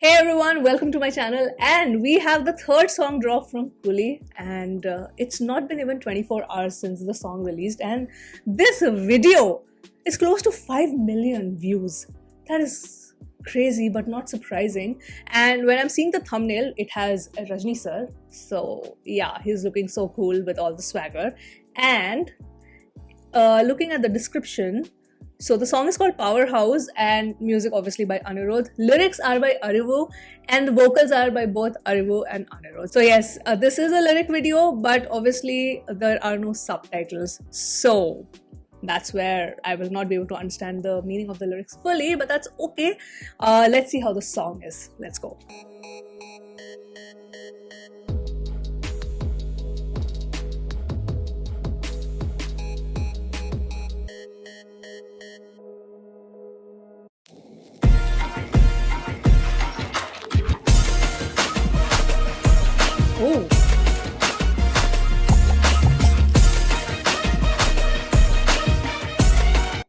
Hey everyone, welcome to my channel. And we have the third song drop from Kuli, and it's not been even 24 hours since the song released, and this video is close to 5 million views. That is crazy, but not surprising. And when I'm seeing the thumbnail, it has Rajni sir. So yeah, he's looking so cool with all the swagger. And looking at the description, so the song is called Powerhouse and music obviously by Anirudh. Lyrics are by Arivu and the vocals are by both Arivu and Anirudh. So yes, this is a lyric video, but obviously there are no subtitles. So that's where I will not be able to understand the meaning of the lyrics fully, but that's okay. Let's see how the song is. Let's go. Oh.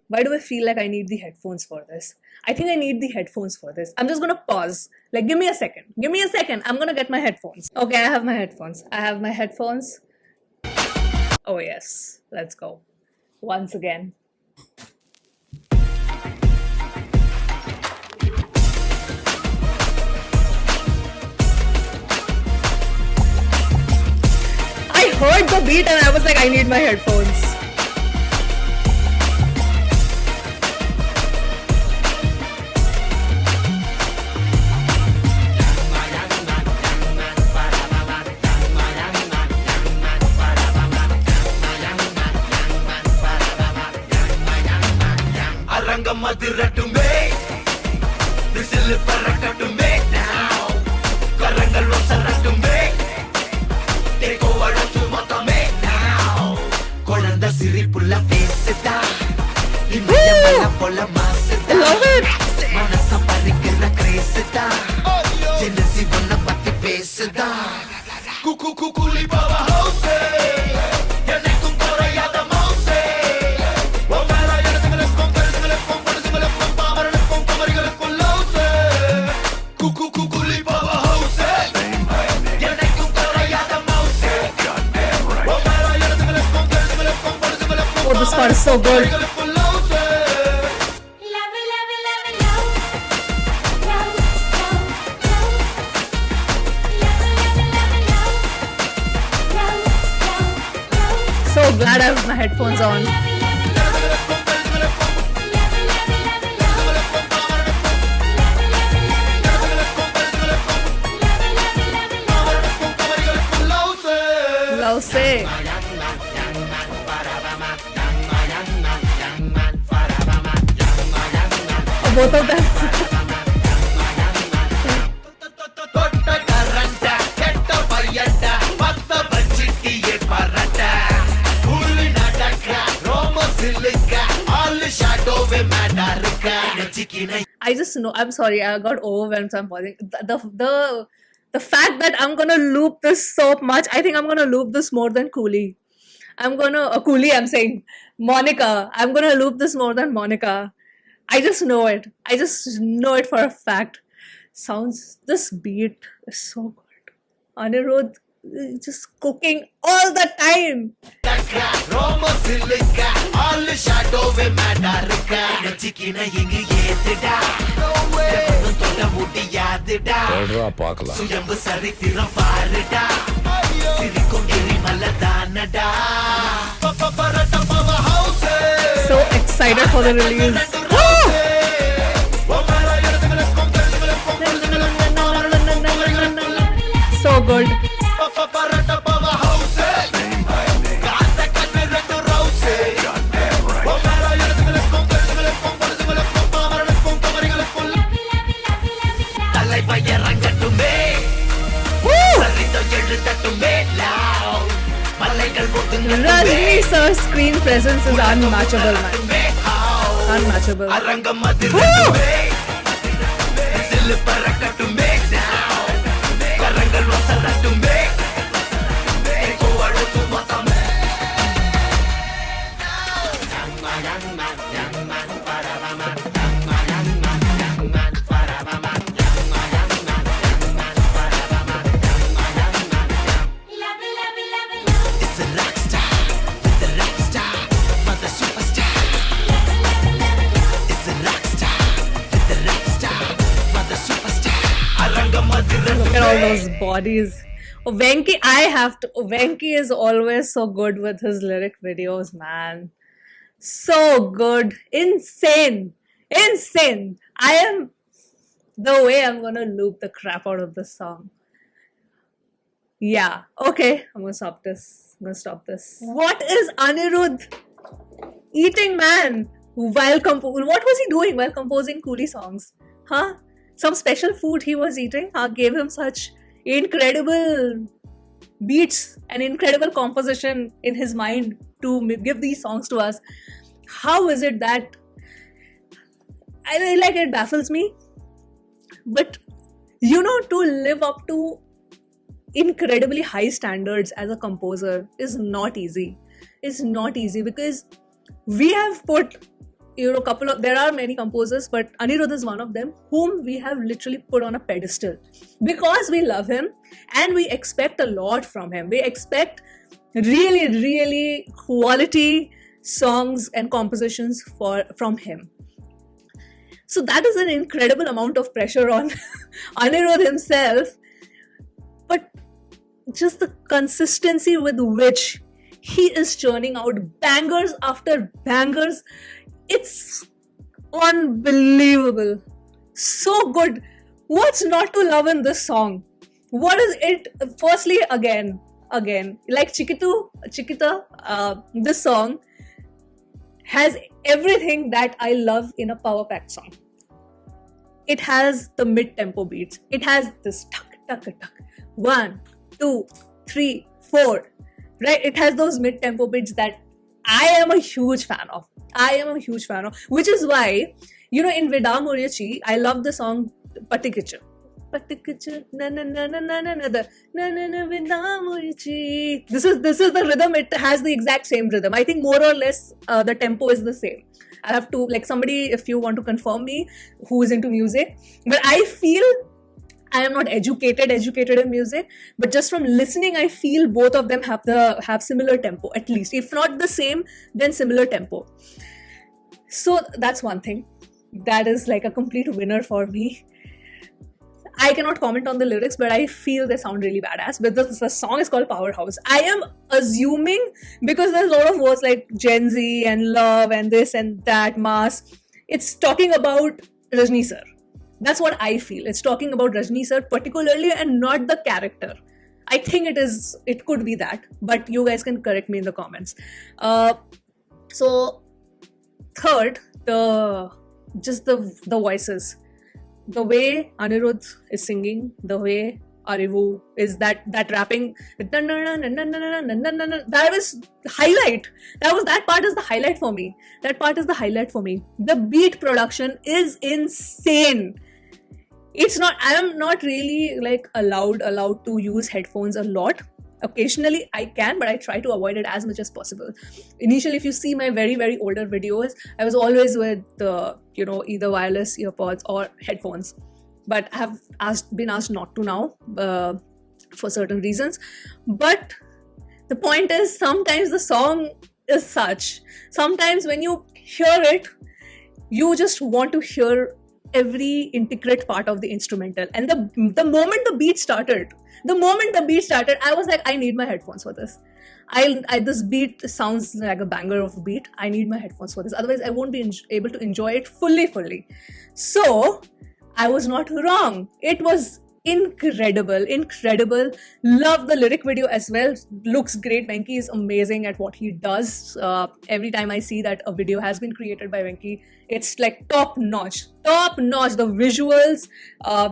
Why do I feel like I need the headphones for this? I think I need the headphones for this. I'm just gonna pause. Like, give me a second. Give me a second. I'm gonna get my headphones. Okay, I have my headphones. I have my headphones. Oh yes. Let's go. Once again. I heard the beat and I was like, I need my headphones. Love it! Oh, this part is so good. So glad I have my headphones on. Love say. Oh, both of them. I just know. I'm sorry. I got overwhelmed. So I'm pausing. The fact that I'm gonna loop this so much. I think I'm gonna loop this more than Cooley. I'm gonna Cooley. I'm saying Monica. I'm gonna loop this more than Monica. I just know it. I just know it for a fact. Sounds. This beat is so good. Anirudh just cooking all the time. So excited for the release. So good. Rajni sir's screen presence is unmatchable, man. Unmatchable. all those bodies. Oh, Venki, I have to. Venki is always so good with his lyric videos, man. So good. Insane. Insane. I am. The way I'm gonna loop the crap out of this song. Yeah. Okay. I'm gonna stop this. What is Anirudh eating, man? What was he doing while composing Coolie songs? Huh? Some special food he was eating? Gave him such incredible beats and incredible composition in his mind to give these songs to us. How is it that it baffles me? But to live up to incredibly high standards as a composer is not easy. It's not easy because we have put there are many composers, but Anirudh is one of them whom we have literally put on a pedestal because we love him and we expect a lot from him. We expect really, really quality songs and compositions from him. So that is an incredible amount of pressure on Anirudh himself. But just the consistency with which he is churning out bangers after bangers, it's unbelievable. So good. What's not to love in this song? What is it? Firstly, again, like Chiquita, this song has everything that I love in a power packed song. It has the mid-tempo beats. It has this tuck, tuck, tuck. 1, 2, 3, 4. Right? It has those mid-tempo beats that I am a huge fan of. Which is why, in Vida Muriyachi, I love the song Patikichu. Patikichu, na na na na na na na na Vida Muriyachi. This is the rhythm. It has the exact same rhythm. I think more or less the tempo is the same. I have to, somebody, if you want to confirm me, who is into music. But I feel I am not educated in music, but just from listening, I feel both of them have similar tempo, at least. If not the same, then similar tempo. So that's one thing. That is like a complete winner for me. I cannot comment on the lyrics, but I feel they sound really badass. But the song is called Powerhouse. I am assuming, because there's a lot of words like Gen Z and love and this and that, mass. It's talking about Rajni sir. That's what I feel. It's talking about Rajni sir particularly and not the character. I think it could be that, but you guys can correct me in the comments. So third, the voices. The way Anirudh is singing, the way Arivu is that rapping, that was highlight. That part is the highlight for me. The beat production is insane. I am not really allowed to use headphones a lot. Occasionally I can, but I try to avoid it as much as possible. Initially, if you see my very, very older videos, I was always with either wireless earpods or headphones. But I have been asked not to now for certain reasons. But the point is, sometimes the song is such. Sometimes when you hear it, you just want to hear every intricate part of the instrumental. And the moment the beat started, I was like, I need my headphones for this. This beat sounds like a banger of a beat. I need my headphones for this. Otherwise, I won't be able to enjoy it fully. So, I was not wrong. It was incredible. Love the lyric video as well. Looks great. Venki is amazing at what he does. Every time I see that a video has been created by Venki, it's like top notch. The visuals,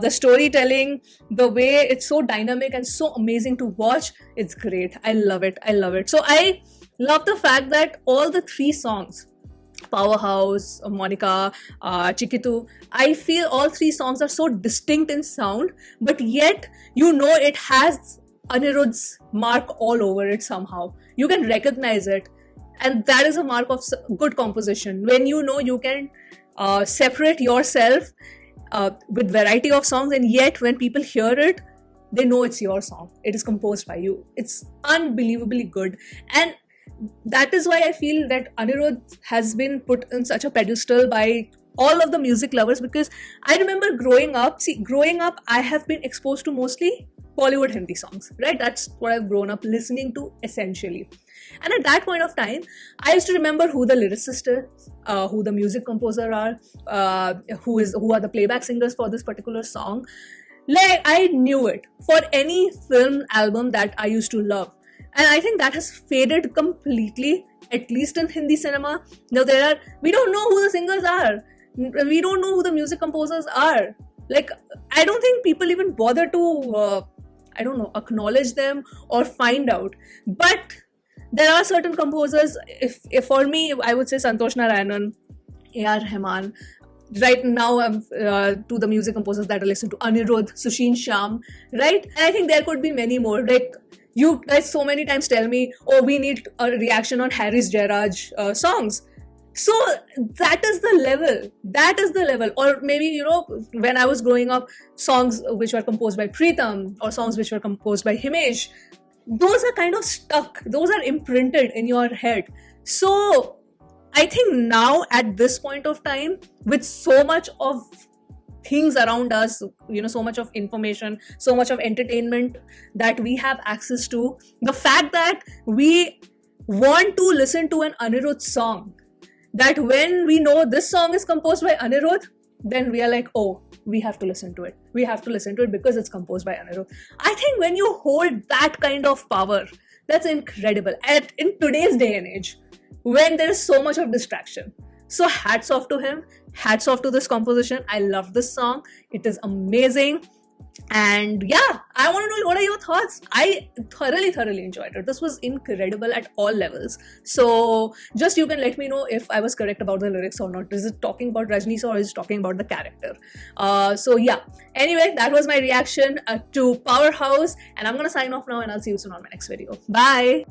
the storytelling, the way it's so dynamic and so amazing to watch. It's great. I love it. So I love the fact that all the 3 songs, Powerhouse, Monica, Chikitu, I feel all 3 songs are so distinct in sound, but yet it has Anirudh's mark all over it somehow. You can recognize it, and that is a mark of good composition. When you can separate yourself with variety of songs, and yet when people hear it, they know it's your song. It is composed by you. It's unbelievably good. And that is why I feel that Anirudh has been put on such a pedestal by all of the music lovers, because I remember growing up, I have been exposed to mostly Bollywood Hindi songs, right? That's what I've grown up listening to essentially. And at that point of time, I used to remember who the lyricist is, who the music composer are, who are the playback singers for this particular song. Like, I knew it for any film album that I used to love. And I think that has faded completely, at least in Hindi cinema. Now we don't know who the singers are. We don't know who the music composers are. Like, I don't think people even bother to, acknowledge them or find out. But there are certain composers, if for me, I would say Santosh Narayanan, A.R. Rahman. Right now, to the music composers that I listen to, Anirudh, Sushin Shyam, right? And I think there could be many more. Like, you guys so many times tell me, oh, we need a reaction on Harris Jairaj songs. So that is the level. Or maybe, when I was growing up, songs which were composed by Pritam or songs which were composed by Himesh, those are kind of stuck. Those are imprinted in your head. So I think now at this point of time, with so much of things around us, so much of information, so much of entertainment that we have access to, the fact that we want to listen to an Anirudh song, that when we know this song is composed by Anirudh, then we are like, oh, we have to listen to it. We have to listen to it because it's composed by Anirudh. I think when you hold that kind of power, that's incredible. In today's day and age, when there is so much of distraction. So hats off to him. Hats off to this composition. I love this song. It is amazing. And yeah, I want to know, what are your thoughts? I thoroughly enjoyed it. This was incredible at all levels. So just you can let me know if I was correct about the lyrics or not. Is it talking about Rajni or is it talking about the character? So yeah. Anyway, that was my reaction to Powerhouse. And I'm going to sign off now and I'll see you soon on my next video. Bye.